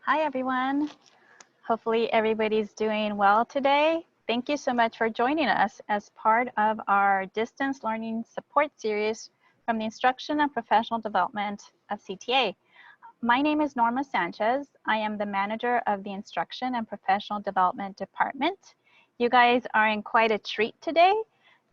Hi, everyone. Hopefully everybody's doing well today. Thank you so much for joining us as part of our distance learning support series from the Instruction and Professional Development of CTA. My name is Norma Sanchez. I am the manager of the Instruction and Professional Development Department. You guys are in quite a treat today.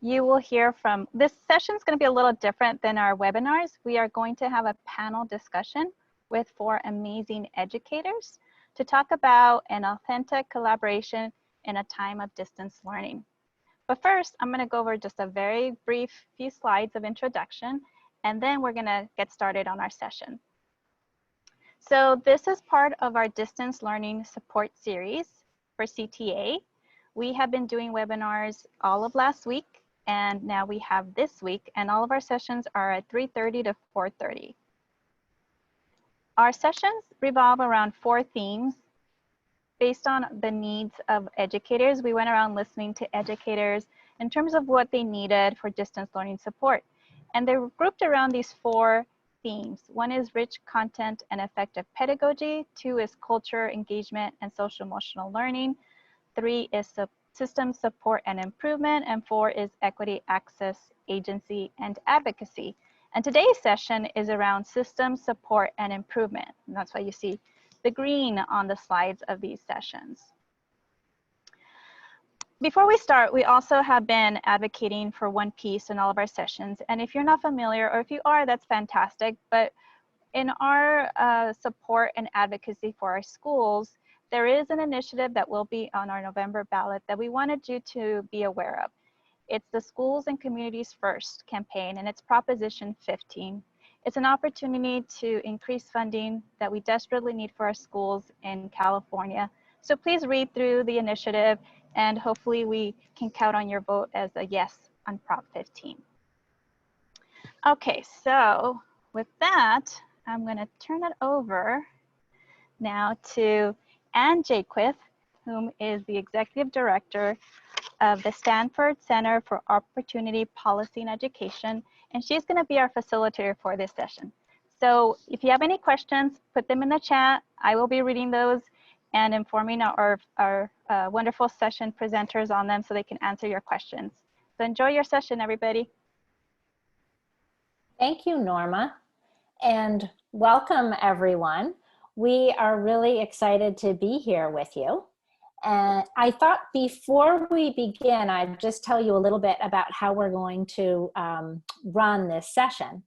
You will hear from, this session is going to be a little different than our webinars. We are going to have a panel discussion with 4 amazing educators to talk about an authentic collaboration in a time of distance learning. But first, I'm going to go over just a very brief few slides of introduction, and then we're going to get started on our session. So this is part of our distance learning support series for CTA. We have been doing webinars all of last week, and now we have this week, and all of our sessions are at 3:30 to 4:30. Our sessions revolve around 4 themes based on the needs of educators. We went around listening to educators in terms of what they needed for distance learning support. And they're grouped around these 4 themes. 1 is rich content and effective pedagogy. 2 is culture, engagement, and social emotional learning. 3 is system support and improvement. And 4 is equity, access, agency, and advocacy. And today's session is around system support and improvement. And that's why you see the green on the slides of these sessions. Before we start, we also have been advocating for one piece in all of our sessions. And if you're not familiar, or if you are, that's fantastic. But in our support and advocacy for our schools, there is an initiative that will be on our November ballot that we wanted you to be aware of. It's the Schools and Communities First campaign, and it's Proposition 15. It's an opportunity to increase funding that we desperately need for our schools in California. So please read through the initiative, and hopefully we can count on your vote as a yes on Prop 15. Okay, so with that, I'm going to turn it over now to Ann Jaquith, whom is the Executive Director of the Stanford Center for Opportunity Policy and Education, and she's going to be our facilitator for this session. So if you have any questions, put them in the chat. I will be reading those and informing our wonderful session presenters on them so they can answer your questions. So enjoy your session, everybody. Thank you, Norma, and welcome everyone. We are really excited to be here with you. And I thought before we begin, I'd just tell you a little bit about how we're going to run this session.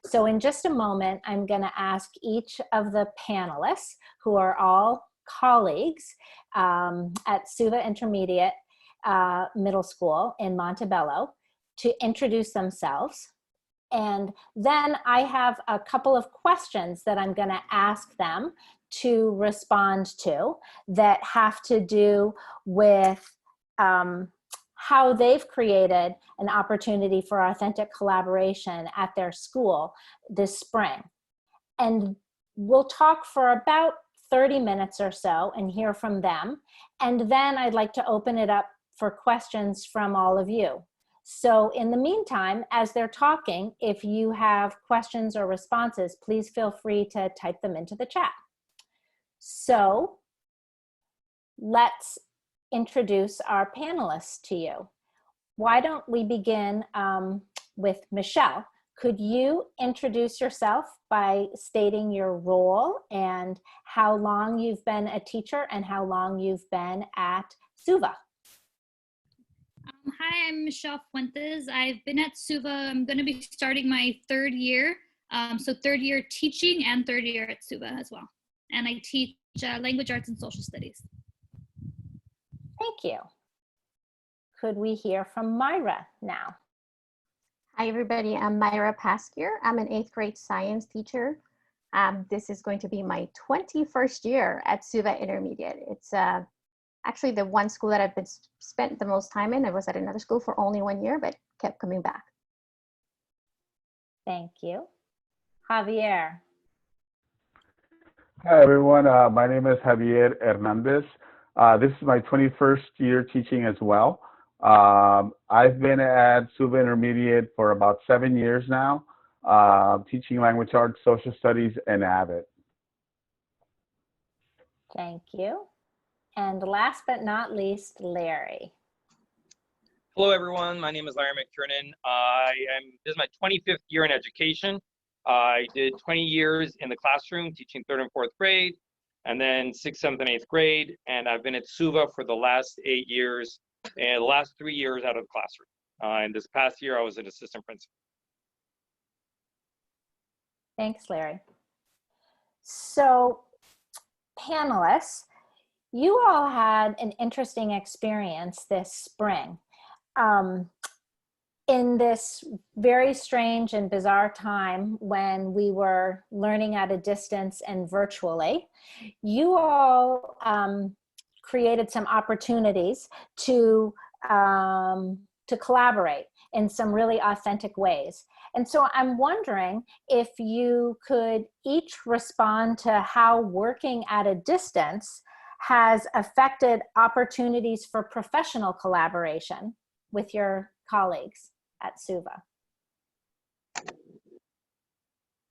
So in just a moment, I'm going to ask each of the panelists, who are all colleagues at Suva Intermediate Middle School in Montebello, to introduce themselves. And then I have a couple of questions that I'm going to ask them to respond to that have to do with how they've created an opportunity for authentic collaboration at their school this spring. And we'll talk for about 30 minutes or so and hear from them. And then I'd like to open it up for questions from all of you. So in the meantime, as they're talking, if you have questions or responses, please feel free to type them into the chat. So let's introduce our panelists to you. Why don't we begin with Michelle? Could you introduce yourself by stating your role and how long you've been a teacher and how long you've been at Suva? Hi, I'm Michelle Fuentes. I've been at Suva. I'm going to be starting my 3rd year. So 3rd year teaching and 3rd year at Suva as well. And I teach language arts and social studies. Thank you. Could we hear from Myra now? Hi, everybody. I'm Myra Paskier. I'm an 8th grade science teacher. This is going to be my 21st year at Suva Intermediate. It's actually the one school that I've been spent the most time in. I was at another school for only 1 year, but kept coming back. Thank you. Javier. Hi, everyone. My name is Javier Hernandez. This is my 21st year teaching as well. I've been at Suva Intermediate for about 7 years now, teaching language arts, social studies, and AVID. Thank you. And last but not least, Larry. Hello, everyone. My name is Larry McKernan. This is my 25th year in education. I did 20 years in the classroom teaching 3rd and 4th grade, and then 6th, 7th, and 8th grade. And I've been at SUVA for the last 8 years, and the last 3 years out of the classroom. And this past year, I was an assistant principal. Thanks, Larry. So, panelists, you all had an interesting experience this spring. In this very strange and bizarre time when we were learning at a distance and virtually, you all created some opportunities to collaborate in some really authentic ways. And so I'm wondering if you could each respond to how working at a distance has affected opportunities for professional collaboration with your colleagues at SUVA.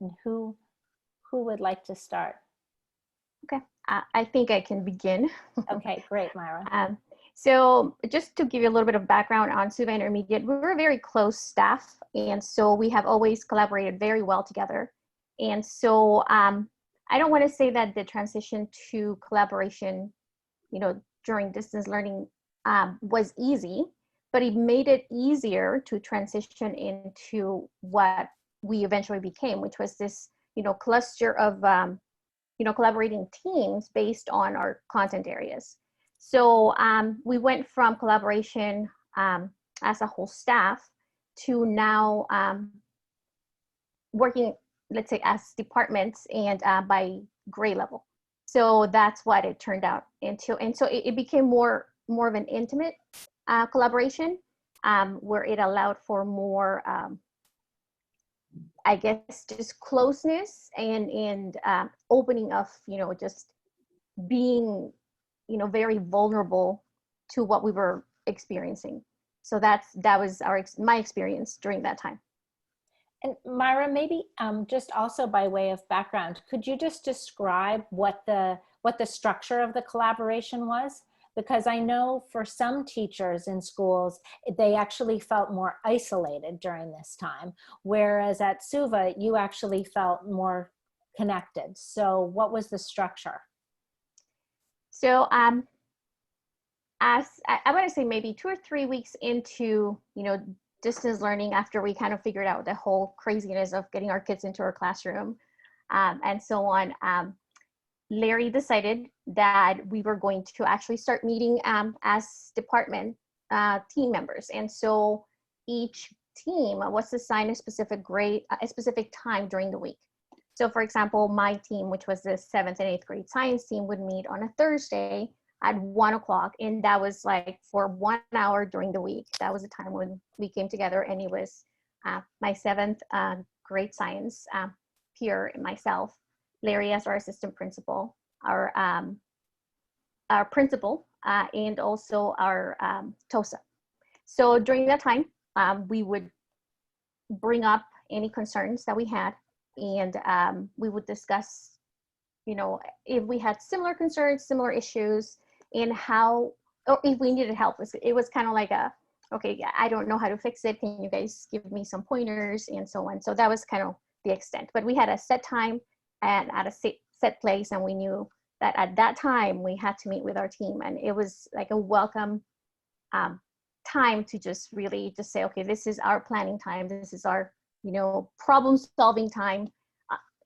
And who would like to start? Okay, I think I can begin. Okay, great, Myra. So just to give you a little bit of background on SUVA Intermediate, we were a very close staff, and so we have always collaborated very well together. And so I don't want to say that the transition to collaboration, during distance learning was easy, but it made it easier to transition into what we eventually became, which was this, cluster of, collaborating teams based on our content areas. So we went from collaboration as a whole staff to now working, let's say, as departments and by grade level. So that's what it turned out into. And so it became more of an intimate collaboration where it allowed for more, I guess, just closeness and opening of, just being, very vulnerable to what we were experiencing. So that was my experience during that time. And Myra, maybe just also by way of background, could you just describe what the structure of the collaboration was? Because I know for some teachers in schools, they actually felt more isolated during this time, whereas at SUVA, you actually felt more connected. So what was the structure? So as I want to say maybe 2 or 3 weeks into, distance learning, after we kind of figured out the whole craziness of getting our kids into our classroom and so on, Larry decided that we were going to actually start meeting as department team members. And so each team was assigned a specific grade, a specific time during the week. So for example, my team, which was the 7th and 8th grade science team, would meet on a Thursday at 1 o'clock. And that was like for 1 hour during the week. That was the time when we came together, and it was my 7th grade science peer and myself, Larry as our assistant principal, our principal, and also our TOSA. So during that time, we would bring up any concerns that we had, and we would discuss, if we had similar concerns, similar issues, and how, or if we needed help. It was kind of like okay, I don't know how to fix it. Can you guys give me some pointers and so on? So that was kind of the extent. But we had a set time and at a set place, and we knew that at that time we had to meet with our team, and it was like a welcome time to just really just say, okay, this is our planning time. This is our, problem solving time.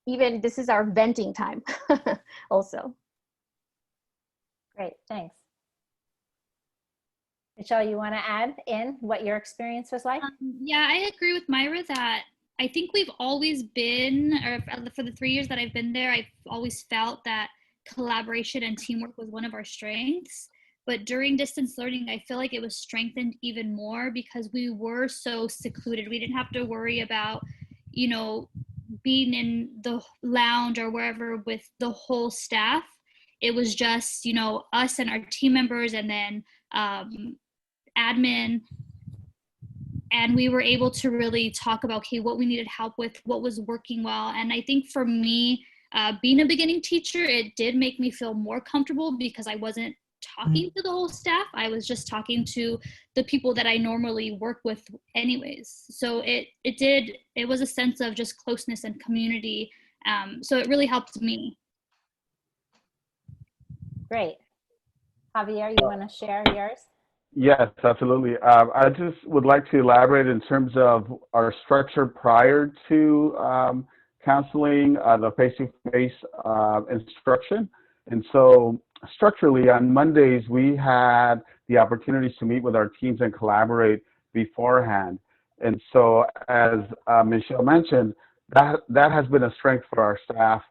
Even this is our venting time also. Great, thanks. Michelle, you want to add in what your experience was like? Yeah, I agree with Myra that I think we've always been, or for the 3 years that I've been there, I've always felt that collaboration and teamwork was one of our strengths. But during distance learning, I feel like it was strengthened even more because we were so secluded. We didn't have to worry about, being in the lounge or wherever with the whole staff. It was just, us and our team members, and then admin. And we were able to really talk about, okay, what we needed help with, what was working well. And I think for me, Being a beginning teacher, it did make me feel more comfortable because I wasn't talking to the whole staff. I was just talking to the people that I normally work with anyways. So it was a sense of just closeness and community. So it really helped me. Great. Javier, you want to share yours? Yes, absolutely. I just would like to elaborate in terms of our structure prior to counseling, the face-to-face instruction. And so structurally, on Mondays, we had the opportunities to meet with our teams and collaborate beforehand. And so as Michelle mentioned, that has been a strength for our staff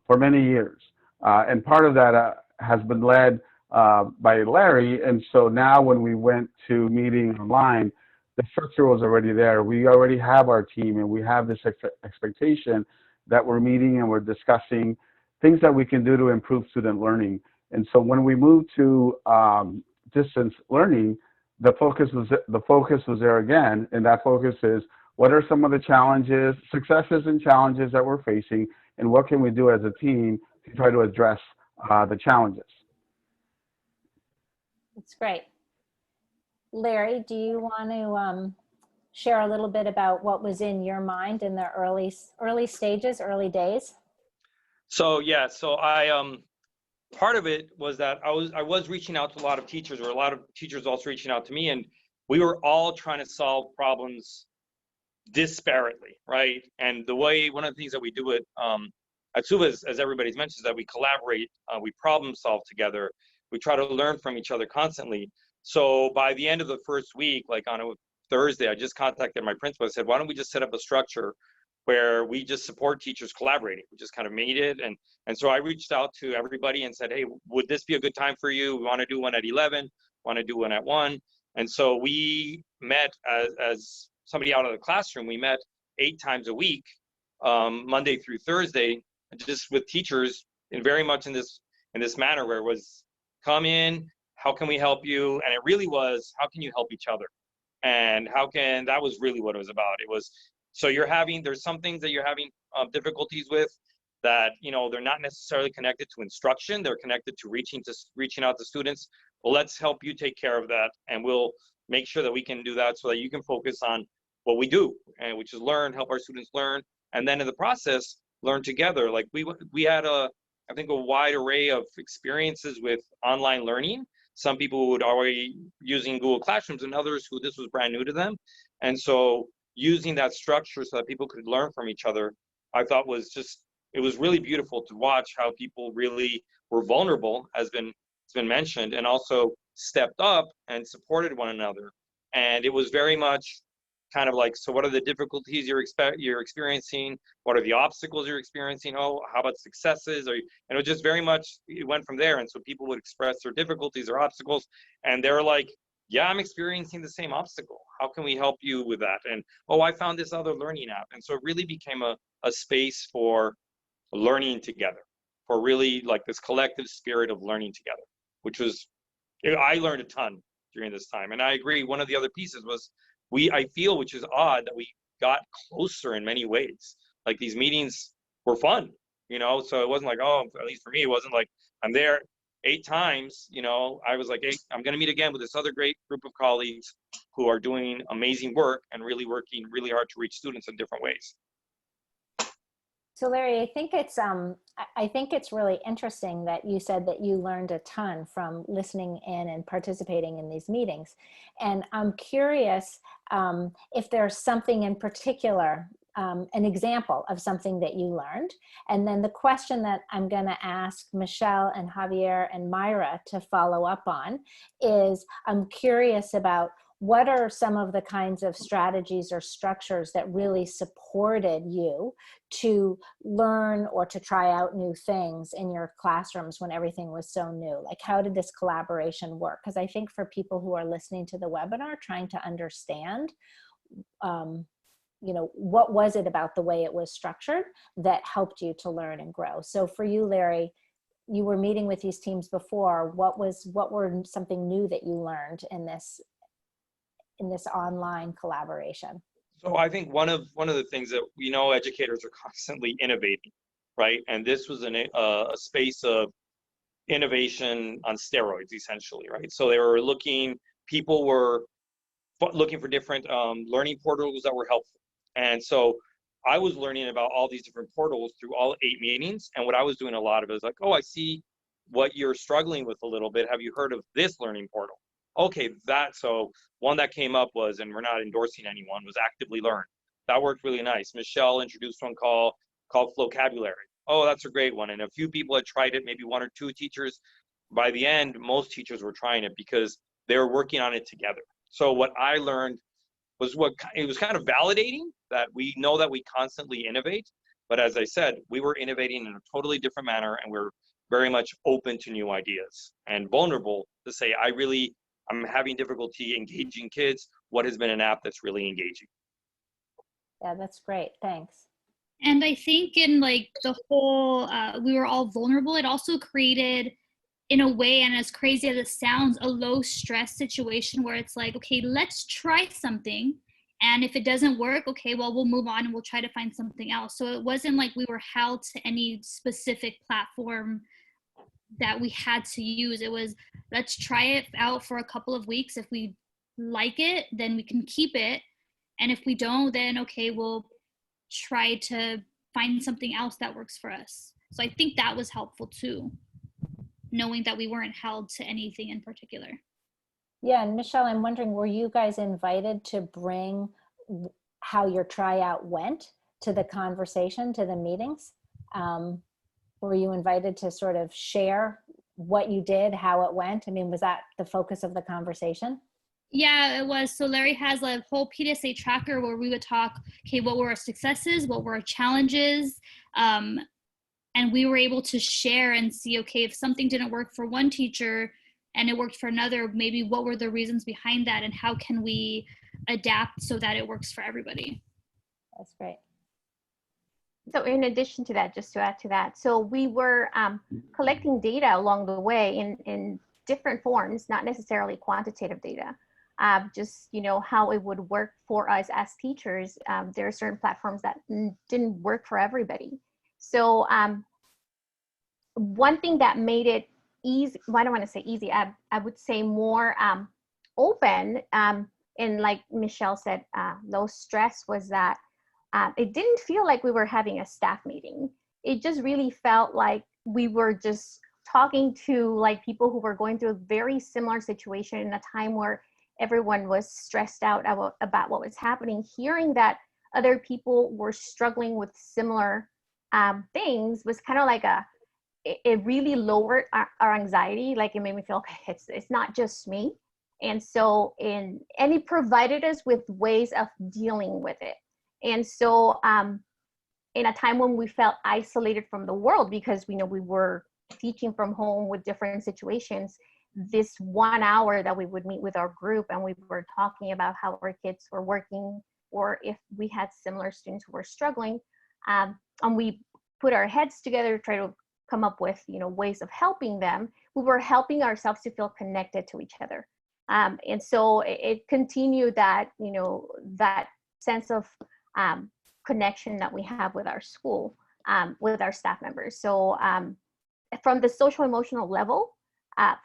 for many years. And part of that has been led by Larry. And so now when we went to meeting online, the structure was already there. We already have our team, and we have this expectation that we're meeting and we're discussing things that we can do to improve student learning. And so when we moved to distance learning, the focus was there again, and that focus is what are some of the challenges, successes and challenges that we're facing, and what can we do as a team to try to address the challenges. That's great. Larry, do you want to share a little bit about what was in your mind in the early stages, early days? So yeah, so I part of it was that I was reaching out to a lot of teachers, or a lot of teachers also reaching out to me, and we were all trying to solve problems disparately, right? And one of the things that we do at SUVA, as everybody's mentioned, is that we collaborate, we problem solve together, we try to learn from each other constantly. So by the end of the first week, like on a Thursday, I just contacted my principal. I said, why don't we just set up a structure where we just support teachers collaborating? We just kind of made it. And so I reached out to everybody and said, hey, would this be a good time for you? We want to do one at 11, want to do one at 1. And so we met as somebody out of the classroom. We met 8 times a week, Monday through Thursday, just with teachers, and very much in this manner where it was come in, how can we help you? And it really was, how can you help each other? And that was really what it was about. It was, so there's some things that you're having difficulties with that, they're not necessarily connected to instruction. They're connected to reaching out to students. Well, let's help you take care of that. And we'll make sure that we can do that so that you can focus on what we do, and which is help our students learn. And then in the process, learn together. Like we had I think a wide array of experiences with online learning. Some people would already using Google Classrooms, and others who this was brand new to them. And so using that structure so that people could learn from each other, I thought it was really beautiful to watch how people really were vulnerable, has been mentioned, and also stepped up and supported one another. And it was very much kind of like, so what are the difficulties you're experiencing? What are the obstacles you're experiencing? Oh, how about successes? And it was just very much, it went from there. And so people would express their difficulties or obstacles, and they were like, yeah, I'm experiencing the same obstacle. How can we help you with that? And, oh, I found this other learning app. And so it really became a space for learning together, for really like this collective spirit of learning together, which was, I learned a ton during this time. And I agree, one of the other pieces was, I feel, which is odd, that we got closer in many ways. Like these meetings were fun, so it wasn't like, oh, at least for me, it wasn't like I'm there 8 times, I was like, hey, I'm going to meet again with this other great group of colleagues who are doing amazing work and really working really hard to reach students in different ways. So Larry, I think it's really interesting that you said that you learned a ton from listening in and participating in these meetings. And I'm curious if there's something in particular, an example of something that you learned. And then the question that I'm going to ask Michelle and Javier and Myra to follow up on is, I'm curious about what are some of the kinds of strategies or structures that really supported you to learn or to try out new things in your classrooms when everything was so new? Like, how did this collaboration work? Because I think for people who are listening to the webinar, trying to understand, what was it about the way it was structured that helped you to learn and grow? So for you, Larry, you were meeting with these teams before. What were something new that you learned in this online collaboration? So I think one of the things that educators are constantly innovating, right? And this was a space of innovation on steroids, essentially, right? So they were people were looking for different learning portals that were helpful. And so I was learning about all these different portals through all 8 meetings. And what I was doing a lot of is like, oh, I see what you're struggling with a little bit. Have you heard of this learning portal? Okay, so one that came up was, and we're not endorsing anyone, was Actively Learn. That worked really nice. Michelle introduced one called Flocabulary. Oh, that's a great one. And a few people had tried it, maybe 1 or 2 teachers. By the end, most teachers were trying it because they were working on it together. So what I learned was it was kind of validating that we know that we constantly innovate. But as I said, we were innovating in a totally different manner, and we're very much open to new ideas and vulnerable to say, I'm having difficulty engaging kids. What has been an app that's really engaging? Yeah, that's great. Thanks. And I think in like the whole, we were all vulnerable. It also created, in a way, and as crazy as it sounds, a low stress situation where it's like, okay, let's try something. And if it doesn't work, okay, well, we'll move on and we'll try to find something else. So it wasn't like we were held to any specific platform that we had to use. It was, let's try it out for a couple of weeks. If we like it, then we can keep it. And if we don't, then okay, we'll try to find something else that works for us. So I think that was helpful too, knowing that we weren't held to anything in particular. Yeah, and Michelle, I'm wondering, were you guys invited to bring how your tryout went to the conversation, to the meetings? Were you invited to sort of share what you did, how it went? I mean, was that the focus of the conversation? Yeah, it was. So Larry has a whole PDSA tracker where we would talk, okay, what were our successes? What were our challenges? And we were able to share and see, okay, if something didn't work for one teacher and it worked for another, maybe what were the reasons behind that and how can we adapt so that it works for everybody? That's great. So in addition to that, just to add to that, so we were collecting data along the way in different forms, not necessarily quantitative data, just, how it would work for us as teachers. There are certain platforms that didn't work for everybody. So one thing that made it easy, well, I don't want to say easy, I would say more open, and like Michelle said, low stress, was that it didn't feel like we were having a staff meeting. It just really felt like we were just talking to like people who were going through a very similar situation in a time where everyone was stressed out about what was happening. Hearing that other people were struggling with similar things was kind of like it really lowered our anxiety. Like it made me feel, okay, it's not just me. And so and it provided us with ways of dealing with it. And so in a time when we felt isolated from the world because we were teaching from home with different situations, this 1 hour that we would meet with our group and we were talking about how our kids were working, or if we had similar students who were struggling, and we put our heads together to try to come up with ways of helping them. We were helping ourselves to feel connected to each other, and so it continued that that sense of connection that we have with our school, with our staff members. So from the social emotional level,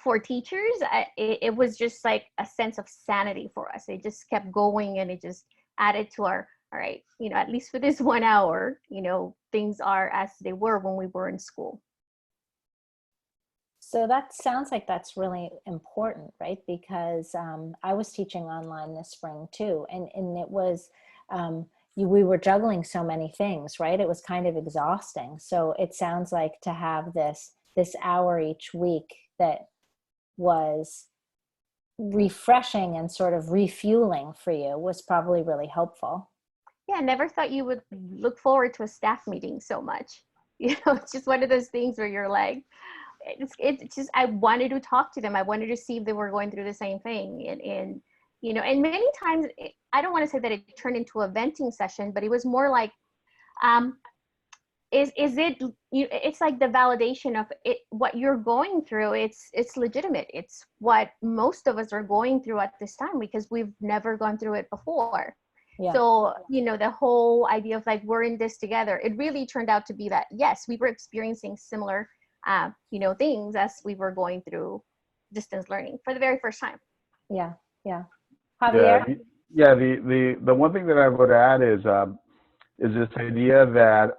for teachers, it was just like a sense of sanity for us. It just kept going, and it just added to our, all right, at least for this 1 hour, things are as they were when we were in school. So that sounds like that's really important, right? Because I was teaching online this spring too, and it was, we were juggling so many things, right? It was kind of exhausting. So it sounds like to have this hour each week that was refreshing and sort of refueling for you was probably really helpful. Yeah, I never thought you would look forward to a staff meeting so much. It's just one of those things where you're like, it's just, I wanted to talk to them. I wanted to see if they were going through the same thing. And many times, I don't want to say that it turned into a venting session, but it was more like, it's like the validation of it, what you're going through. It's legitimate. It's what most of us are going through at this time because we've never gone through it before. Yeah. So, you know, the whole idea of like, we're in this together, it really turned out to be that, yes, we were experiencing similar, you know, things as we were going through distance learning for the very first time. Yeah. Yeah, Javier? the one thing that I would add is this idea that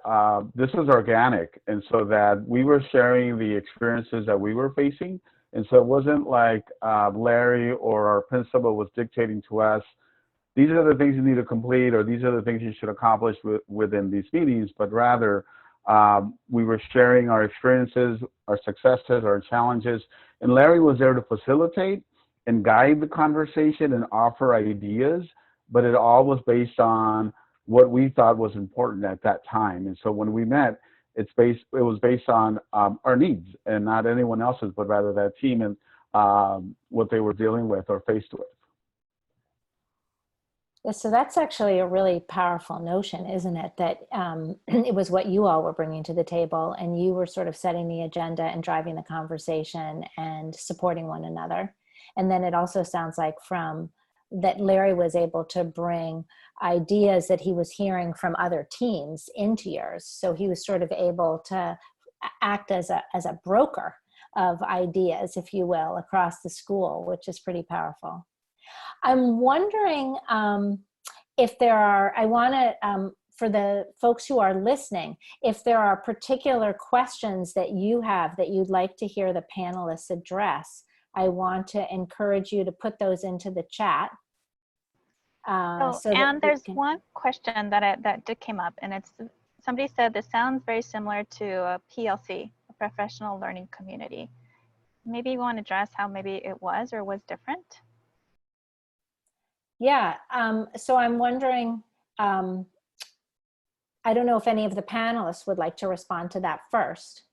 this was organic, and so that we were sharing the experiences that we were facing, and so it wasn't like Larry or our principal was dictating to us, these are the things you need to complete, or these are the things you should accomplish within these meetings, but rather we were sharing our experiences, our successes, our challenges, and Larry was there to facilitate and guide the conversation and offer ideas, but it all was based on what we thought was important at that time. And so when we met, it was based on our needs and not anyone else's, but rather that team and what they were dealing with or faced with. Yeah, so that's actually a really powerful notion, isn't it? That it was what you all were bringing to the table, and you were sort of setting the agenda and driving the conversation and supporting one another. And then it also sounds like from that Larry was able to bring ideas that he was hearing from other teams into yours. So he was sort of able to act as a broker of ideas, if you will, across the school, which is pretty powerful. I'm wondering if there are, I want to, for the folks who are listening, if there are particular questions that you have that you'd like to hear the panelists address, I want to encourage you to put those into the chat. And there's one question that did came up, and it's somebody said this sounds very similar to a PLC, a professional learning community. Maybe you want to address how maybe it was or was different? Yeah, so I'm wondering, I don't know if any of the panelists would like to respond to that first.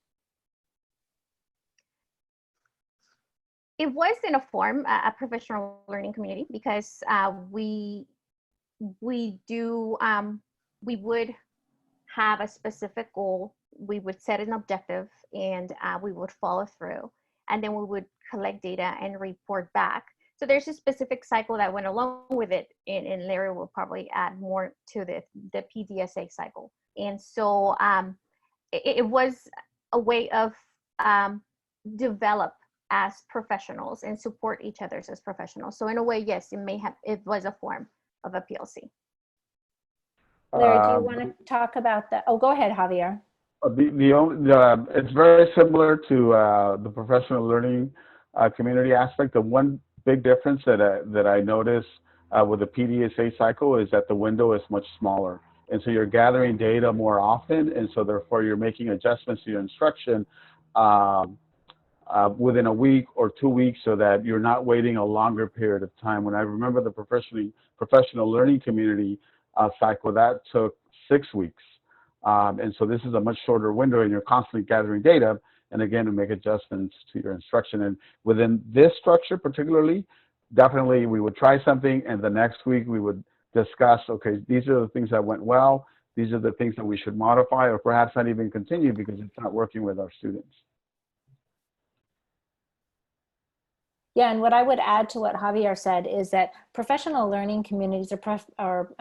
It was in a form, a professional learning community, because we would have a specific goal. We would set an objective, and we would follow through, and then we would collect data and report back. So there's a specific cycle that went along with it, and Larry will probably add more to the PDSA cycle. And so it was a way of develop as professionals and support each other as professionals. So in a way, yes, it was a form of a PLC. Larry, do you want to talk about that? Oh, go ahead, Javier. It's very similar to the professional learning community aspect. The one big difference that I noticed with the PDSA cycle is that the window is much smaller. And so you're gathering data more often, and so therefore you're making adjustments to your instruction within a week or 2 weeks, so that you're not waiting a longer period of time. When I remember the professional learning community cycle, that took 6 weeks. And so this is a much shorter window, and you're constantly gathering data, and again, to make adjustments to your instruction. And within this structure particularly, definitely we would try something, and the next week we would discuss, okay, these are the things that went well, these are the things that we should modify, or perhaps not even continue because it's not working with our students. Yeah, and what I would add to what Javier said is that professional learning communities or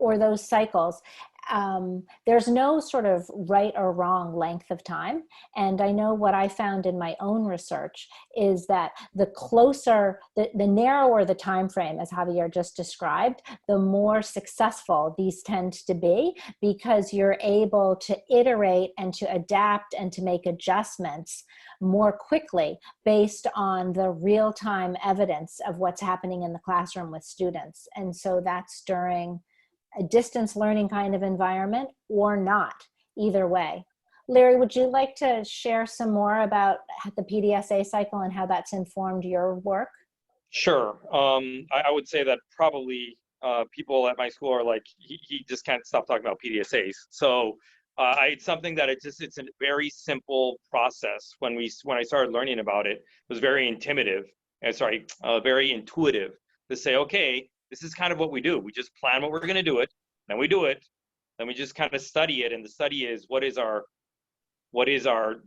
those cycles, there's no sort of right or wrong length of time. And I know what I found in my own research is that the closer, the narrower the time frame, as Javier just described, the more successful these tend to be, because you're able to iterate and to adapt and to make adjustments more quickly based on the real-time evidence of what's happening in the classroom with students. And so that's during a distance learning kind of environment or not, either way. Larry, would you like to share some more about the PDSA cycle and how that's informed your work? Sure. I would say that probably people at my school are like, he just can't stop talking about PDSAs. So it's something that it's a very simple process. When I started learning about it, it was very very intuitive to say, okay, this is kind of what we do. We just plan what we're going to do it, then we do it, then we just kind of study it. And the study is what is our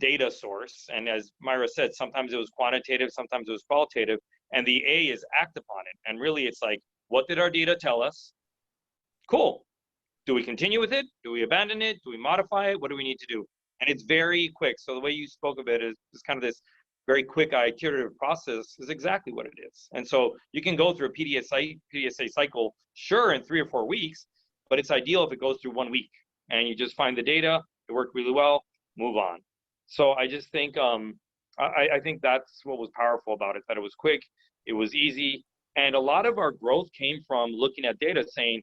data source. And as Myra said, sometimes it was quantitative, sometimes it was qualitative, and the A is act upon it. And really it's like, what did our data tell us? Cool. Do we continue with it? Do we abandon it? Do we modify it? What do we need to do? And it's very quick. So the way you spoke of it is kind of this very quick iterative process is exactly what it is. And so you can go through a PDSA cycle, sure, in 3 or 4 weeks, but it's ideal if it goes through 1 week and you just find the data, it worked really well, move on. So I just think, I think that's what was powerful about it, that it was quick, it was easy. And a lot of our growth came from looking at data saying,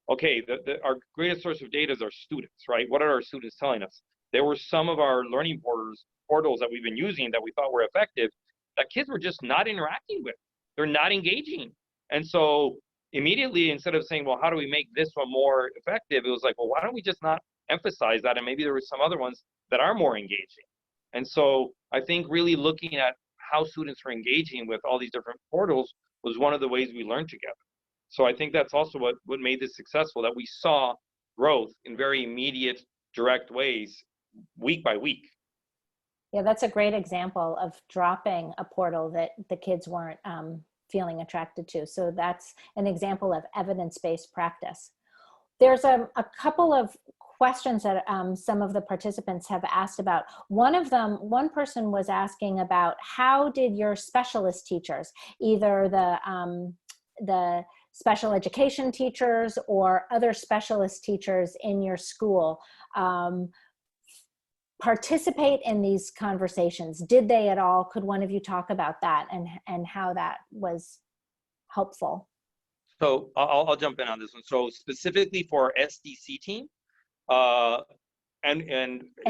okay, our greatest source of data is our students, right? What are our students telling us? There were some of our learning portals that we've been using that we thought were effective that kids were just not interacting with. They're not engaging. And so immediately, instead of saying, well, how do we make this one more effective? It was like, well, why don't we just not emphasize that? And maybe there were some other ones that are more engaging. And so I think really looking at how students are engaging with all these different portals was one of the ways we learned together. So I think that's also what made this successful, that we saw growth in very immediate, direct ways, week by week. Yeah, that's a great example of dropping a portal that the kids weren't feeling attracted to. So that's an example of evidence-based practice. There's a couple of questions that some of the participants have asked about. One person was asking about how did your specialist teachers, either the special education teachers or other specialist teachers in your school, participate in these conversations? Did they at all? Could one of you talk about that and how that was helpful? So I'll jump in on this one. So specifically for our SDC team, and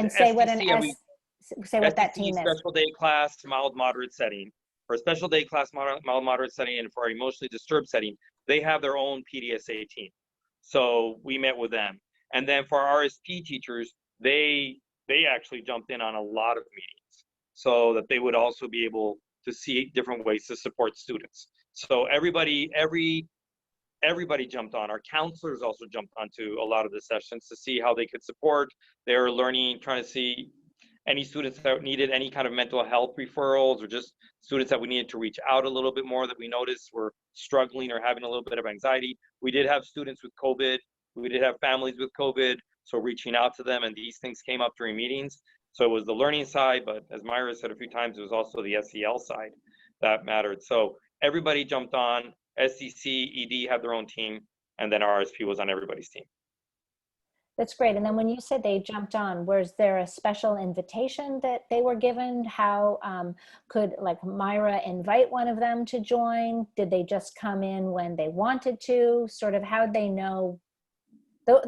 say SDC, what that team is. Special day class, mild moderate setting. For a special day class, mild moderate setting, and for emotionally disturbed setting, they have their own PDSA team. So we met with them. And then for our RSP teachers, they actually jumped in on a lot of meetings so that they would also be able to see different ways to support students. So everybody jumped on. Our counselors also jumped onto a lot of the sessions to see how they could support. They were learning, trying to see any students that needed any kind of mental health referrals, or just students that we needed to reach out a little bit more that we noticed were struggling or having a little bit of anxiety. We did have students with COVID. We did have families with COVID. So reaching out to them, and these things came up during meetings. So it was the learning side, but as Myra said a few times, it was also the SEL side that mattered. So everybody jumped on. SDC, ED had their own team, and then RSP was on everybody's team. That's great. And then when you said they jumped on, was there a special invitation that they were given? How could like Myra invite one of them to join? Did they just come in when they wanted to? Sort of how'd they know?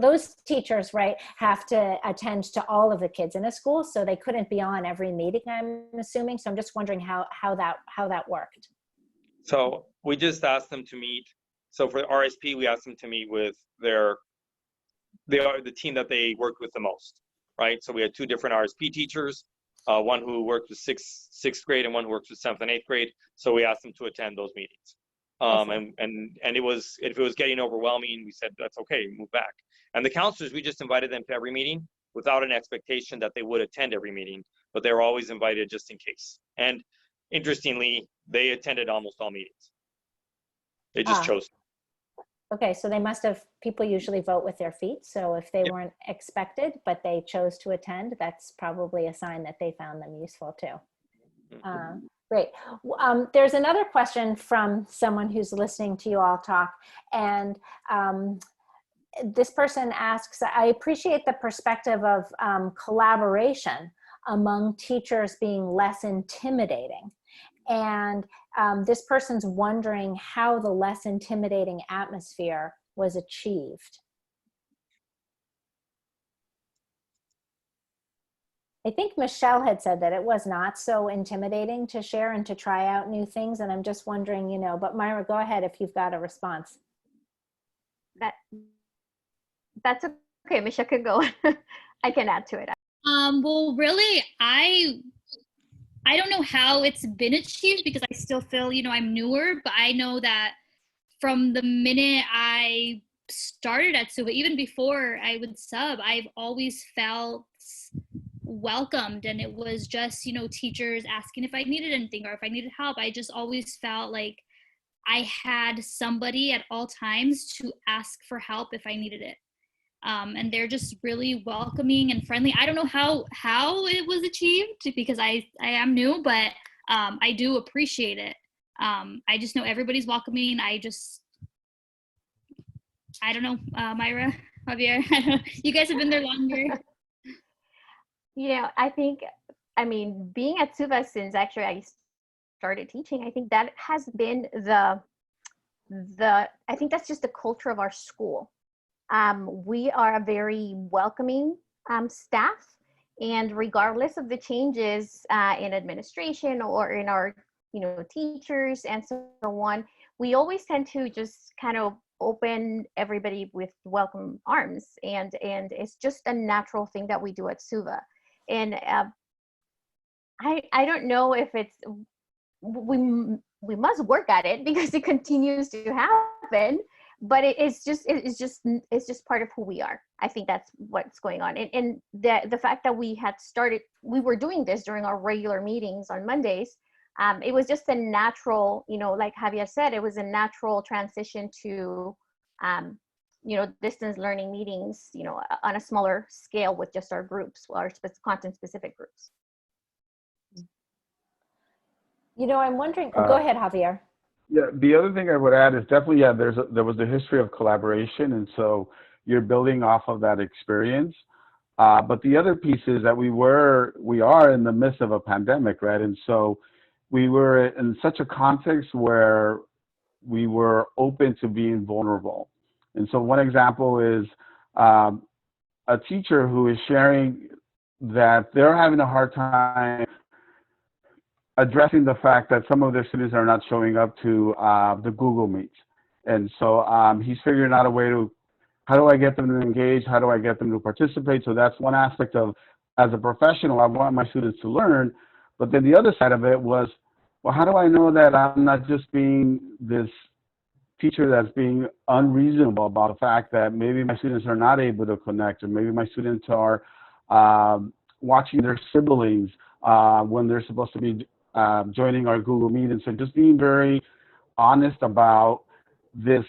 Those teachers, right, have to attend to all of the kids in a school, so they couldn't be on every meeting, I'm assuming. So I'm just wondering how that worked. So we just asked them to meet. So for RSP, we asked them to meet with the team that they worked with the most, right? So we had 2 different RSP teachers, one who worked with sixth grade and one who works with 7th and 8th grade. So we asked them to attend those meetings. And it was, if it was getting overwhelming, we said, that's okay, move back. And the counselors, we just invited them to every meeting without an expectation that they would attend every meeting, but they were always invited just in case. And interestingly, they attended almost all meetings. They just chose. Okay, so they must have, people usually vote with their feet. So if they weren't expected, but they chose to attend, that's probably a sign that they found them useful too. Great. There's another question from someone who's listening to you all talk. And this person asks, I appreciate the perspective of collaboration among teachers being less intimidating. And this person's wondering how the less intimidating atmosphere was achieved. I think Michelle had said that it was not so intimidating to share and to try out new things. And I'm just wondering, you know, but Myra, go ahead if you've got a response. That's okay. Michelle can go. I can add to it. Well, really, I don't know how it's been achieved because I still feel, you know, I'm newer, but I know that from the minute I started at SUVA, even before I would sub, I've always felt welcomed. And it was just, you know, teachers asking if I needed anything or if I needed help. I just always felt like I had somebody at all times to ask for help if I needed it. And they're just really welcoming and friendly. I don't know how it was achieved because I am new, but I do appreciate it. I just know everybody's welcoming. I don't know, Myra, Javier, you guys have been there longer. You know, I mean, being at Suva since actually I started teaching, I think that has been I think that's just the culture of our school. We are a very welcoming staff, and regardless of the changes in administration or in our, teachers and so on, we always tend to just kind of open everybody with welcome arms, and it's just a natural thing that we do at Suva. And I don't know if we must work at it because it continues to happen, but it's just part of who we are. I think that's what's going on. And the fact that we were doing this during our regular meetings on Mondays, it was just a natural, like Javier said, it was a natural transition to distance learning meetings, on a smaller scale with just our groups, our content specific groups. I'm wondering, go ahead, Javier. Yeah, the other thing I would add is definitely, there was a history of collaboration, and so you're building off of that experience. But the other piece is that we are in the midst of a pandemic, right? And so we were in such a context where we were open to being vulnerable. And so one example is a teacher who is sharing that they're having a hard time addressing the fact that some of their students are not showing up to the Google Meet. And so he's figuring out a way to, how do I get them to engage? How do I get them to participate? So that's one aspect of, as a professional, I want my students to learn. But then the other side of it was, well, how do I know that I'm not just being this teacher that's being unreasonable about the fact that maybe my students are not able to connect, or maybe my students are watching their siblings when they're supposed to be joining our Google Meet. And so just being very honest about this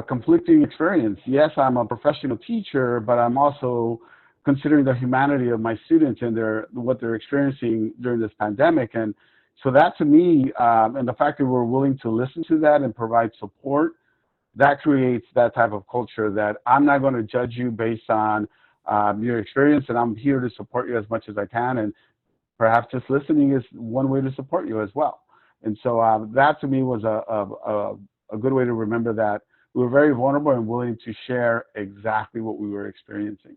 conflicting experience. Yes, I'm a professional teacher, but I'm also considering the humanity of my students and what they're experiencing during this pandemic. And so that, to me, and the fact that we're willing to listen to that and provide support, that creates that type of culture that I'm not going to judge you based on your experience, and I'm here to support you as much as I can. And perhaps just listening is one way to support you as well. And so that, to me, was a good way to remember that we were very vulnerable and willing to share exactly what we were experiencing.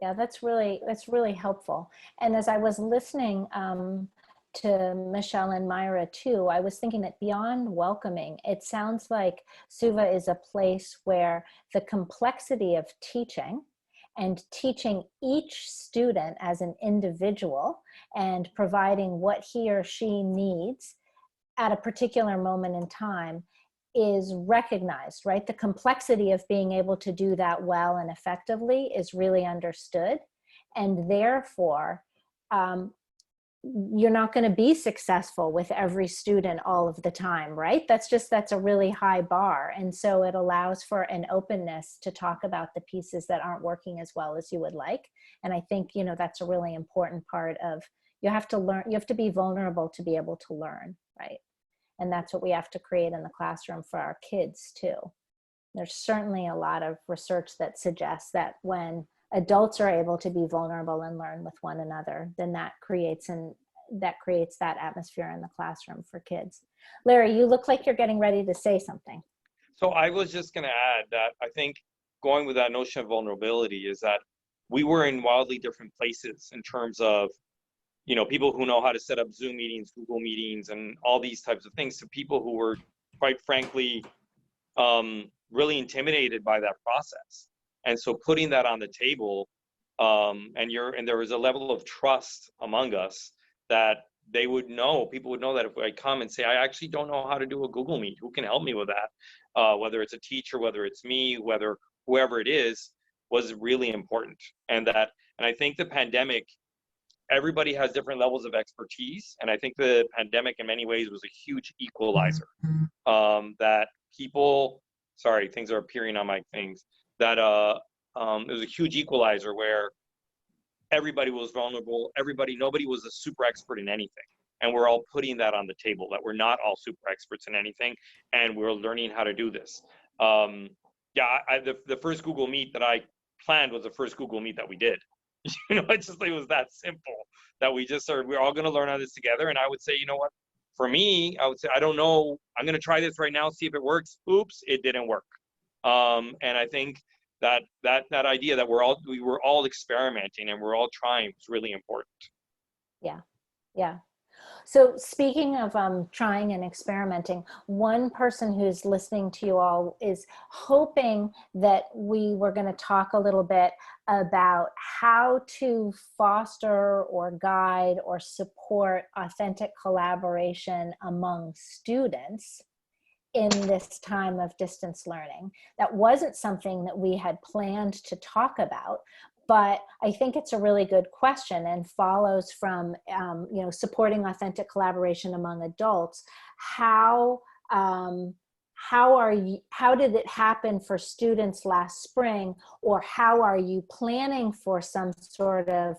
Yeah, that's really helpful. And as I was listening to Michelle and Myra too, I was thinking that beyond welcoming, it sounds like Suva is a place where the complexity of teaching and teaching each student as an individual and providing what he or she needs at a particular moment in time is recognized, right? The complexity of being able to do that well and effectively is really understood. And therefore, you're not going to be successful with every student all of the time, right? That's a really high bar. And so it allows for an openness to talk about the pieces that aren't working as well as you would like. And I think, that's a really important part of, you have to learn, you have to be vulnerable to be able to learn, right? And that's what we have to create in the classroom for our kids too. There's certainly a lot of research that suggests that when adults are able to be vulnerable and learn with one another, then that creates that atmosphere in the classroom for kids. Larry, you look like you're getting ready to say something. So I was just going to add that I think going with that notion of vulnerability is that we were in wildly different places in terms of, people who know how to set up Zoom meetings, Google meetings, and all these types of things, to people who were, quite frankly, really intimidated by that process. And so putting that on the table, and there was a level of trust among us that people would know that if I come and say, I actually don't know how to do a Google Meet, who can help me with that? Whether it's a teacher, whether it's me, whoever it is, was really important. And I think the pandemic everybody has different levels of expertise. And I think the pandemic in many ways was a huge equalizer, that people, sorry, things are appearing on my things, that it was a huge equalizer where everybody was vulnerable, nobody was a super expert in anything. And we're all putting that on the table, that we're not all super experts in anything, and we're learning how to do this. The first Google Meet that I planned was the first Google Meet that we did. It was that simple, that we just started, we're all going to learn on this together. And I would say, you know what, for me, I would say, I don't know, I'm going to try this right now, see if it works. Oops, it didn't work. And I think that idea that we were all experimenting and we're all trying was really important. Yeah. So speaking of trying and experimenting, one person who's listening to you all is hoping that we were going to talk a little bit about how to foster or guide or support authentic collaboration among students in this time of distance learning. That wasn't something that we had planned to talk about, but I think it's a really good question and follows from, supporting authentic collaboration among adults. How did it happen for students last spring, or how are you planning for some sort of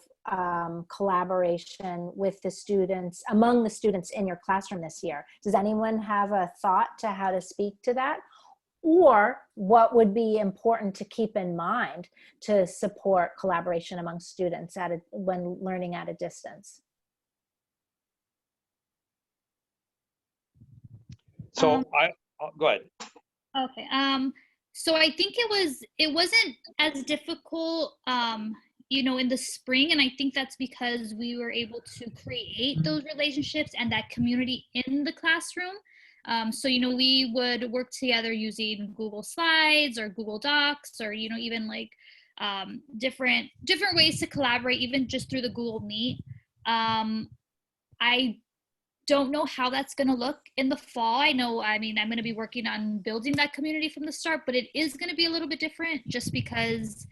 collaboration with the students, among the students in your classroom this year? Does anyone have a thought to how to speak to that? Or what would be important to keep in mind to support collaboration among students when learning at a distance? So go ahead. Okay. So I think it wasn't as difficult, in the spring, and I think that's because we were able to create those relationships and that community in the classroom. So we would work together using Google Slides or Google Docs, or even like different ways to collaborate, even just through the Google Meet. I don't know how that's going to look in the fall. I'm going to be working on building that community from the start, but it is going to be a little bit different just because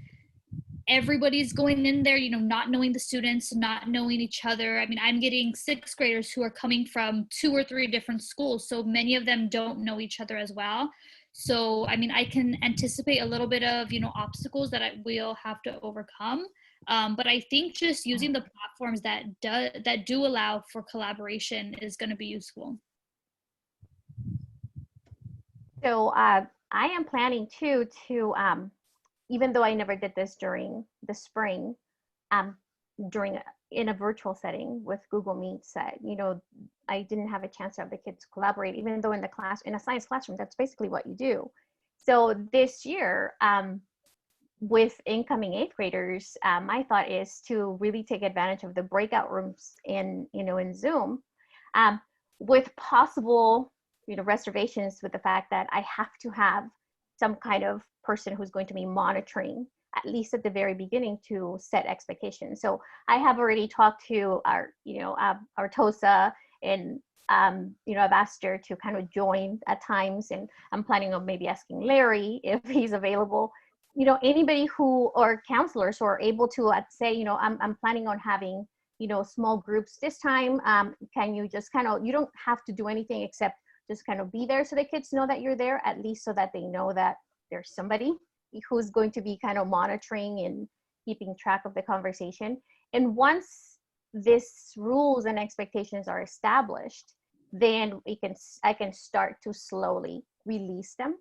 everybody's going in there, not knowing the students, not knowing each other. I'm getting sixth graders who are coming from 2 or 3 different schools, so many of them don't know each other as well. So, I can anticipate a little bit of, obstacles that we'll have to overcome. But I think just using the platforms that do allow for collaboration is going to be useful. So I am planning to even though I never did this during the spring, in a virtual setting with Google Meet set, I didn't have a chance to have the kids collaborate, even though in a science classroom, that's basically what you do. So this year, with incoming 8th graders, my thought is to really take advantage of the breakout rooms in Zoom, with possible, reservations with the fact that I have to have some kind of person who's going to be monitoring, at least at the very beginning, to set expectations. So I have already talked to our TOSA, and I've asked her to kind of join at times, and I'm planning on maybe asking Larry if he's available. Anybody or counselors who are able to say, I'm planning on having, small groups this time. Can you just you don't have to do anything except just kind of be there, so the kids know that you're there, at least so that they know that there's somebody who's going to be kind of monitoring and keeping track of the conversation. And once these rules and expectations are established, then I can start to slowly release them.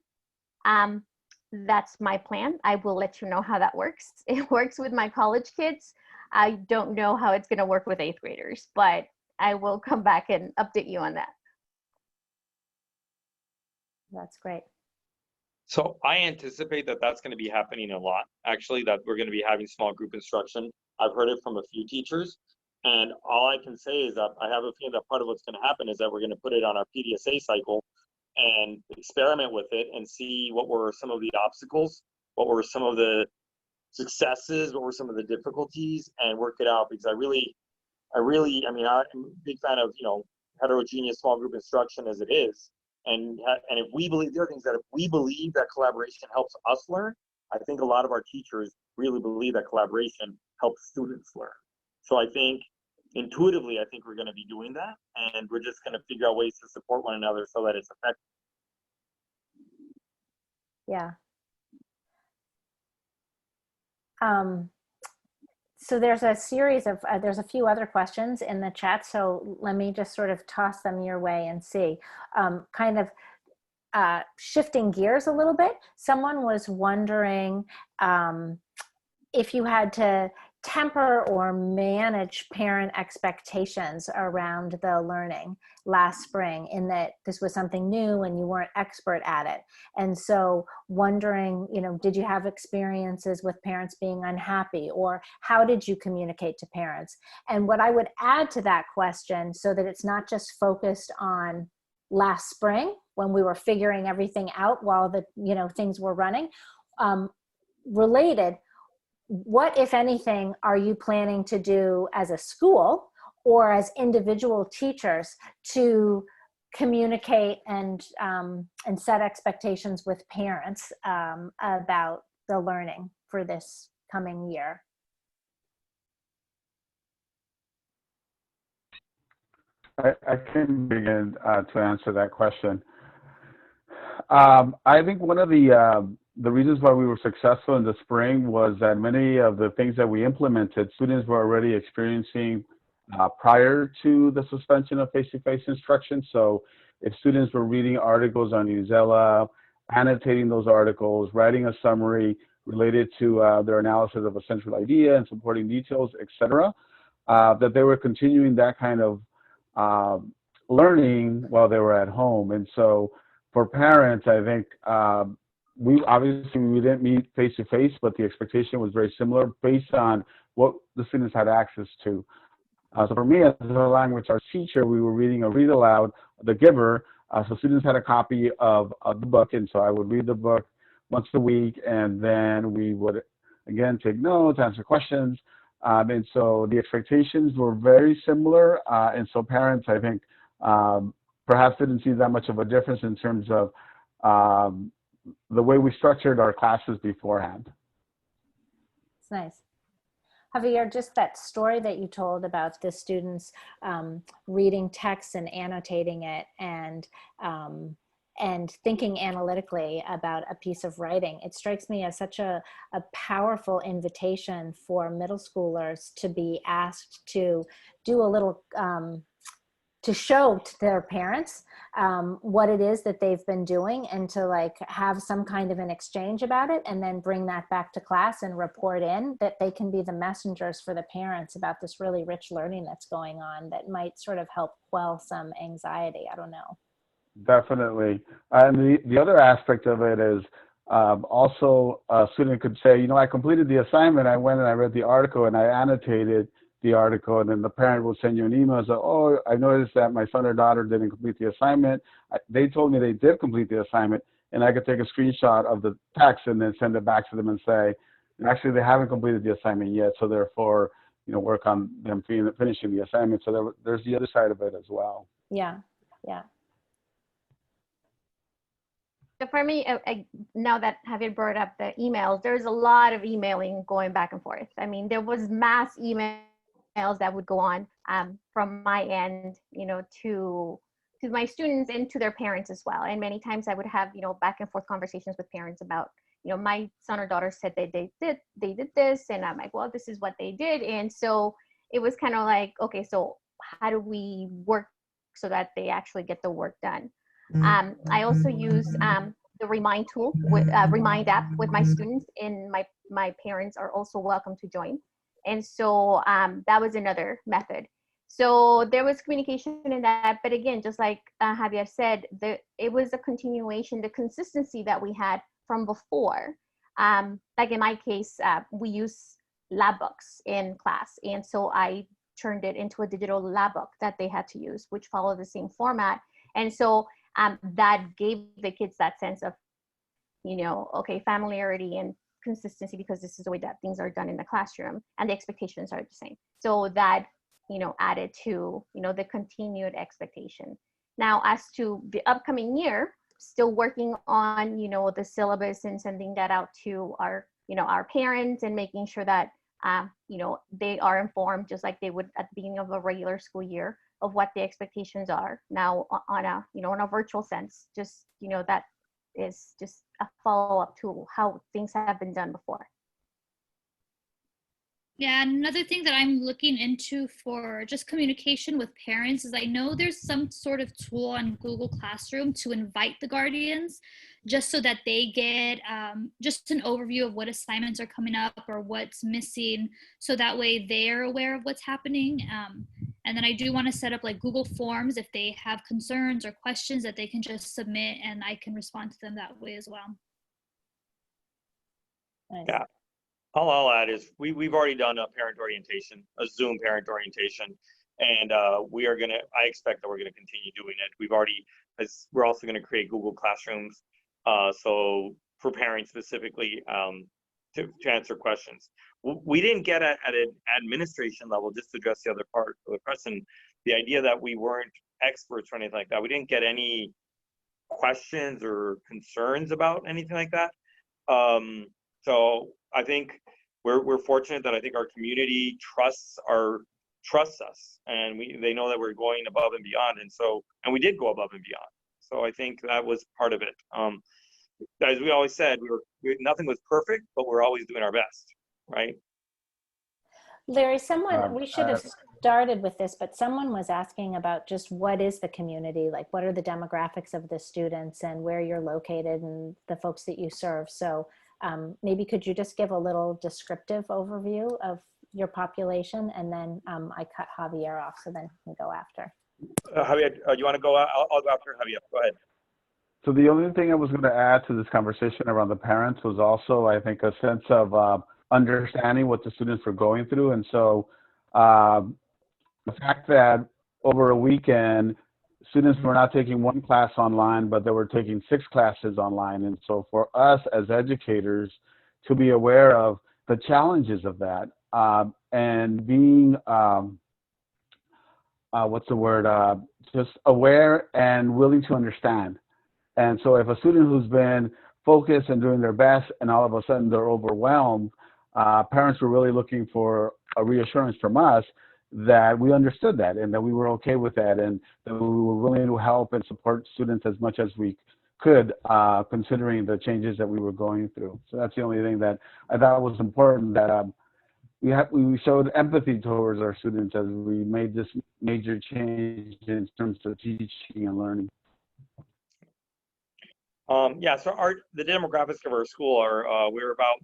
That's my plan. I will let you know how that works. It works with my college kids. I don't know how it's going to work with 8th graders, but I will come back and update you on that. That's great. So I anticipate that that's going to be happening a lot, actually, that we're going to be having small group instruction. I've heard it from a few teachers, and all I can say is that I have a feeling that part of what's going to happen is that we're going to put it on our PDSA cycle and experiment with it and see what were some of the obstacles, what were some of the successes, what were some of the difficulties, and work it out. Because I'm a big fan of, heterogeneous small group instruction as it is. And if we believe, the other things that if we believe that collaboration helps us learn, I think a lot of our teachers really believe that collaboration helps students learn. So I think intuitively, I think we're going to be doing that, and we're just going to figure out ways to support one another so that it's effective. Yeah. So there's a series of, there's a few other questions in the chat. So let me just sort of toss them your way and see. Kind of shifting gears a little bit. Someone was wondering if you had to temper or manage parent expectations around the learning last spring, in that this was something new and you weren't expert at it. And so wondering, you know, did you have experiences with parents being unhappy, or how did you communicate to parents? And what I would add to that question, so that it's not just focused on last spring when we were figuring everything out while the, you know, things were running, related, what, if anything, are you planning to do as a school or as individual teachers to communicate and set expectations with parents about the learning for this coming year? I can begin to answer that question. I think one of the reasons why we were successful in the spring was that many of the things that we implemented, students were already experiencing prior to the suspension of face-to-face instruction. So if students were reading articles on Newsela, annotating those articles, writing a summary related to their analysis of a central idea and supporting details, etc., that they were continuing that kind of learning while they were at home. And so for parents, I think we didn't meet face to face, but the expectation was very similar based on what the students had access to. So for me, as a language arts teacher, we were reading a read aloud, The Giver. So students had a copy of the book, and so I would read the book once a week, and then we would again take notes, answer questions. And so the expectations were very similar. And so parents, I think, perhaps didn't see that much of a difference in terms of the way we structured our classes beforehand. It's nice. Javier, just that story that you told about the students reading text and annotating it, and thinking analytically about a piece of writing, it strikes me as such a powerful invitation for middle schoolers to be asked to do a little, to show to their parents what it is that they've been doing, and to like have some kind of an exchange about it, and then bring that back to class and report in, that they can be the messengers for the parents about this really rich learning that's going on that might sort of help quell some anxiety. I don't know. Definitely. And the other aspect of it is also a student could say, you know, I completed the assignment, I went and I read the article and I annotated the article, and then the parent will send you an email and say, oh, I noticed that my son or daughter didn't complete the assignment. They told me they did complete the assignment, and I could take a screenshot of the text and then send it back to them and say, actually, they haven't completed the assignment yet, so therefore, you know, work on them finishing the assignment. So there's the other side of it as well. Yeah, yeah. So for me, now that Javier brought up the emails, there's a lot of emailing going back and forth. I mean, there was mass emails that would go on from my end, you know, to my students and to their parents as well. And many times I would have, you know, back and forth conversations with parents about, you know, my son or daughter said that they did this, and I'm like, well, this is what they did. And so it was kind of like, okay, so how do we work so that they actually get the work done? I also use the Remind tool, Remind app with my students, and my parents are also welcome to join. And so that was another method. So there was communication in that, but again, just like Javier said, it was a continuation, the consistency that we had from before. Like in my case, we use lab books in class, and so I turned it into a digital lab book that they had to use, which followed the same format. And so that gave the kids that sense of, you know, okay, familiarity and consistency, because this is the way that things are done in the classroom, and the expectations are the same. So that, you know, added to, you know, the continued expectation. Now, as to the upcoming year, still working on, you know, the syllabus and sending that out to our, you know, our parents, and making sure that you know, they are informed just like they would at the beginning of a regular school year of what the expectations are. Now on a, you know, in a virtual sense, just, you know, that is just a follow-up to how things have been done before. Yeah, another thing that I'm looking into for just communication with parents is I know there's some sort of tool on Google Classroom to invite the guardians just so that they get just an overview of what assignments are coming up or what's missing. So that way they're aware of what's happening. And then I do want to set up like Google Forms if they have concerns or questions that they can just submit and I can respond to them that way as well. Nice. Yeah. All I'll add is we've already done a parent orientation, a Zoom parent orientation, and I expect that we're gonna continue doing it. We're also gonna create Google Classrooms, so for parents specifically to answer questions. We didn't get at an administration level, just to address the other part of the question, the idea that we weren't experts or anything like that. We didn't get any questions or concerns about anything like that. So I think we're fortunate that I think our community trusts us, and they know that we're going above and beyond, and we did go above and beyond. So I think that was part of it. As we always said, nothing was perfect, but we're always doing our best, right? Larry, we should have started with this, but someone was asking about just what is the community, like what are the demographics of the students and where you're located and the folks that you serve. So maybe could you just give a little descriptive overview of your population, and then I cut Javier off, so then he can go after. Javier, you want to go? I'll go after Javier. Go ahead. So the only thing I was going to add to this conversation around the parents was also, I think, a sense of understanding what the students were going through. And so the fact that over a weekend, students were not taking one class online, but they were taking 6 classes online. And so for us as educators to be aware of the challenges of that and being, just aware and willing to understand. And so if a student who's been focused and doing their best and all of a sudden they're overwhelmed, parents were really looking for a reassurance from us that we understood that and that we were okay with that and that we were willing to help and support students as much as we could, considering the changes that we were going through. So that's the only thing that I thought was important, that we showed empathy towards our students as we made this major change in terms of teaching and learning. Yeah, so the demographics of our school are we're about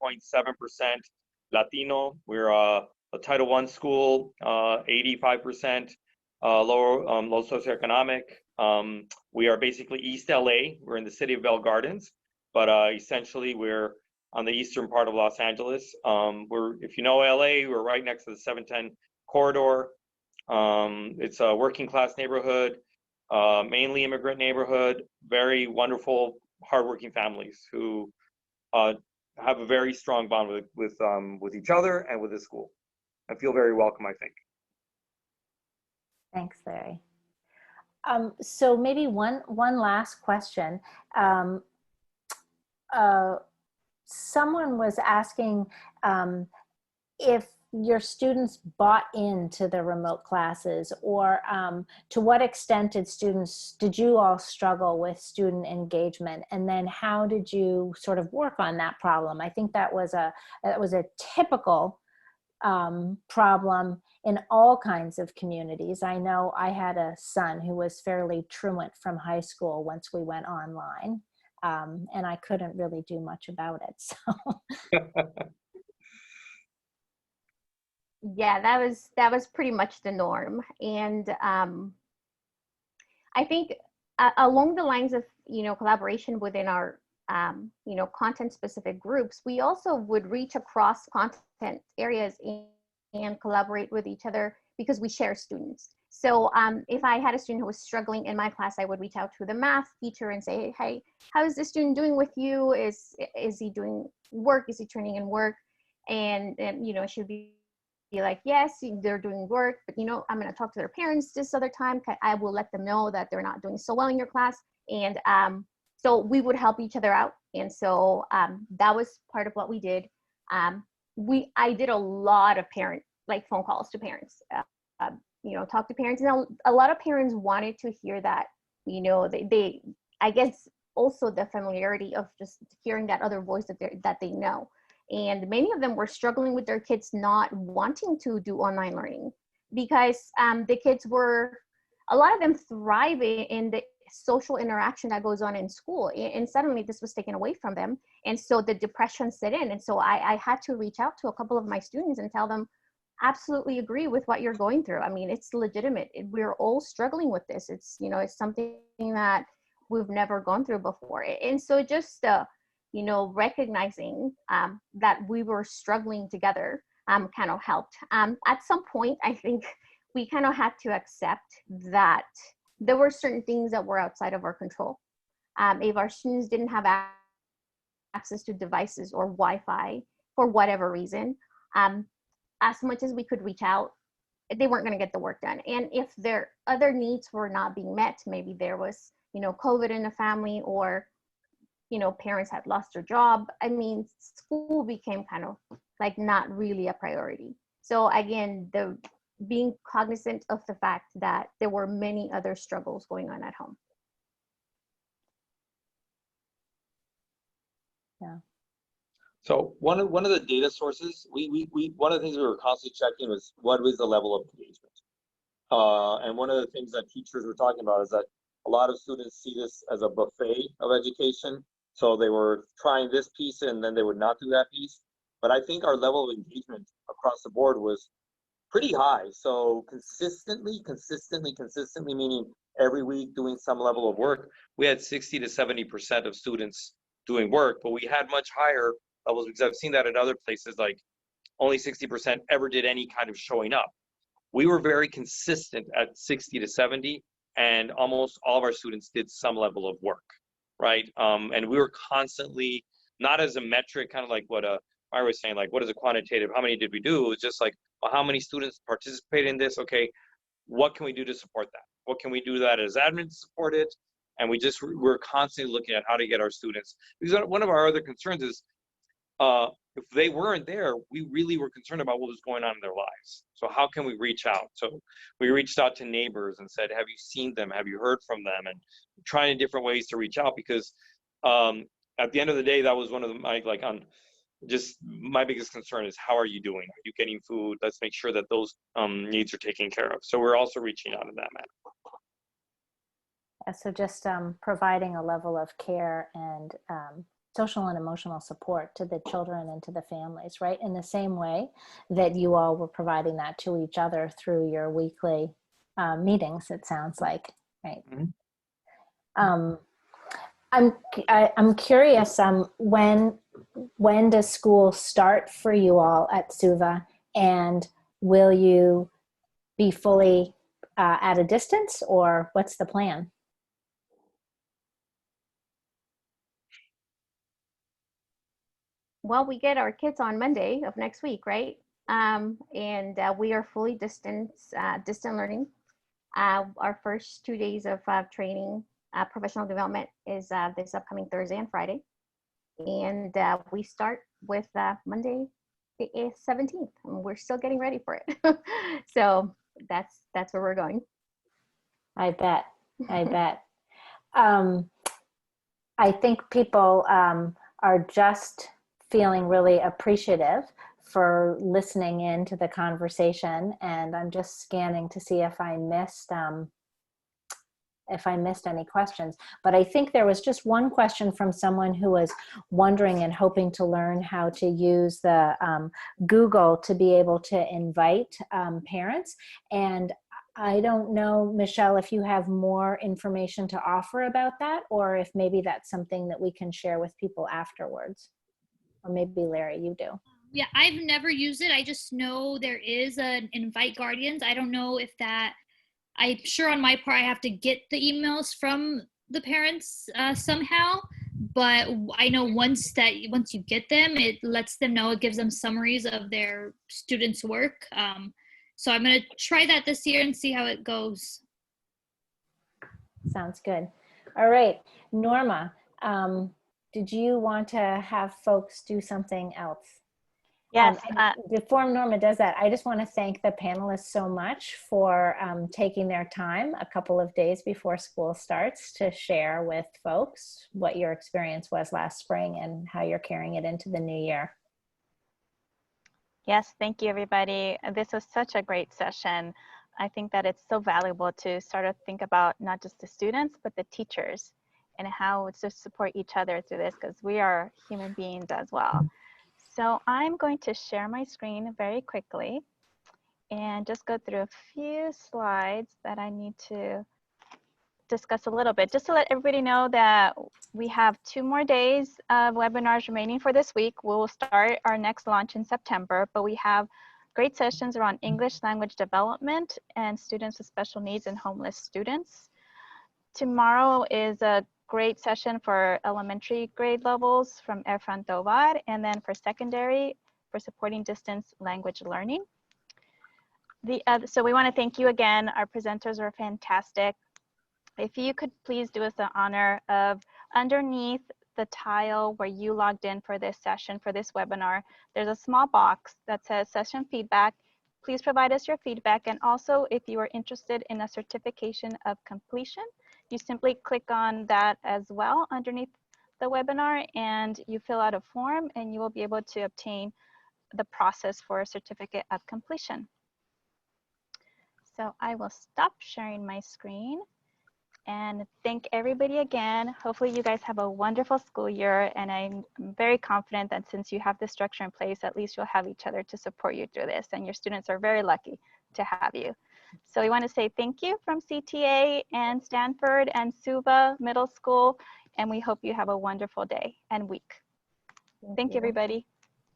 99.7% Latino. We're a Title I school, 85% low socioeconomic. We are basically East LA. We're in the city of Bell Gardens, but essentially we're on the eastern part of Los Angeles. If you know LA, we're right next to the 710 corridor. It's a working class neighborhood. Mainly immigrant neighborhood, very wonderful, hardworking families who have a very strong bond with each other and with the school. I feel very welcome, I think. Thanks, Larry. So maybe one last question. Someone was asking if your students bought into the remote classes, or to what extent did you all struggle with student engagement, and then how did you sort of work on that problem? I think that was a typical problem in all kinds of communities. I know I had a son who was fairly truant from high school once we went online, and I couldn't really do much about it. So. Yeah, that was pretty much the norm. And I think along the lines of, collaboration within our, content specific groups, we also would reach across content areas and collaborate with each other because we share students. So if I had a student who was struggling in my class, I would reach out to the math teacher and say, hey, how is this student doing with you? Is he doing work? Is he turning in work? And she would be like, yes, they're doing work, but I'm going to talk to their parents this other time. I will let them know that they're not doing so well in your class. And so we would help each other out. And so that was part of what we did. I did a lot of phone calls to parents, talk to parents. And a lot of parents wanted to hear that, they I guess also the familiarity of just hearing that other voice that they know. And many of them were struggling with their kids not wanting to do online learning because the kids were, a lot of them thrive in the social interaction that goes on in school. And suddenly this was taken away from them. And so the depression set in. And so I had to reach out to a couple of my students and tell them, absolutely agree with what you're going through. I mean, it's legitimate. We're all struggling with this. It's, it's something that we've never gone through before. And so just, recognizing that we were struggling together kind of helped. At some point, I think we kind of had to accept that there were certain things that were outside of our control. If our students didn't have access to devices or Wi-Fi for whatever reason, as much as we could reach out, they weren't going to get the work done. And if their other needs were not being met, maybe there was, COVID in the family, or, parents had lost their job. I mean, school became kind of like not really a priority. So again, being cognizant of the fact that there were many other struggles going on at home. Yeah. So one of the data sources, one of the things we were constantly checking was what was the level of engagement. And one of the things that teachers were talking about is that a lot of students see this as a buffet of education. So they were trying this piece and then they would not do that piece. But I think our level of engagement across the board was pretty high. So consistently, meaning every week doing some level of work, we had 60 to 70% of students doing work, but we had much higher levels, because I've seen that at other places, like only 60% ever did any kind of showing up. We were very consistent at 60 to 70, and almost all of our students did some level of work, right? And we were constantly, not as a metric, kind of like what I was saying, like, what is a quantitative, how many did we do? It was just like, well, how many students participated in this? Okay, what can we do to support that? What can we do that as admin to support it? And we're constantly looking at how to get our students, because one of our other concerns is, if they weren't there, we really were concerned about what was going on in their lives. So how can we reach out? So we reached out to neighbors and said, have you seen them? Have you heard from them? And trying different ways to reach out, because at the end of the day, that was one of my biggest concern is, how are you doing? Are you getting food? Let's make sure that those needs are taken care of. So we're also reaching out in that manner. Yeah, so just providing a level of care and social and emotional support to the children and to the families, right? In the same way that you all were providing that to each other through your weekly meetings, it sounds like, right? Mm-hmm. I'm curious, when does school start for you all at SUVA, and will you be fully at a distance, or what's the plan? Well, we get our kids on Monday of next week, right? And we are fully distant learning. Our first 2 days of training, professional development, is this upcoming Thursday and Friday. And we start with Monday, the 17th. And we're still getting ready for it. So that's where we're going. I bet. I think people are just feeling really appreciative for listening in to the conversation, and I'm just scanning to see if I missed any questions. But I think there was just one question from someone who was wondering and hoping to learn how to use the Google to be able to invite parents. And I don't know, Michelle, if you have more information to offer about that, or if maybe that's something that we can share with people afterwards. Or maybe Larry, you do. Yeah, I've never used it. I just know there is an invite guardians. I don't know if that, I'm sure on my part I have to get the emails from the parents somehow, but I know once you get them, it lets them know, it gives them summaries of their students' work. So I'm going to try that this year and see how it goes. Sounds good. All right, Norma, did you want to have folks do something else? Yes, And before Norma does that, I just want to thank the panelists so much for taking their time a couple of days before school starts to share with folks what your experience was last spring and how you're carrying it into the new year. yes, thank you, everybody. This was such a great session. I think that it's so valuable to sort of think about not just the students, but the teachers and how to support each other through this, because we are human beings as well. So I'm going to share my screen very quickly and just go through a few slides that I need to discuss a little bit, just to let everybody know that we have 2 more days of webinars remaining for this week. We'll start our next launch in September, but we have great sessions around English language development and students with special needs and homeless students. Tomorrow is a great session for elementary grade levels from Erfan Tovar, and then for secondary for supporting distance language learning. So we want to thank you again. Our presenters were fantastic. If you could please do us the honor of, underneath the tile where you logged in for this session, for this webinar, there's a small box that says session feedback. Please provide us your feedback. And also, if you are interested in a certification of completion, you simply click on that as well underneath the webinar, and you fill out a form, and you will be able to obtain the process for a certificate of completion. So I will stop sharing my screen and thank everybody again. Hopefully you guys have a wonderful school year, and I'm very confident that since you have this structure in place, at least you'll have each other to support you through this, and your students are very lucky to have you. So we want to say thank you from CTA and Stanford and Suva Middle School, and we hope you have a wonderful day and week. Thank you, everybody.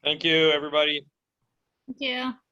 Thank you, everybody. Thank you.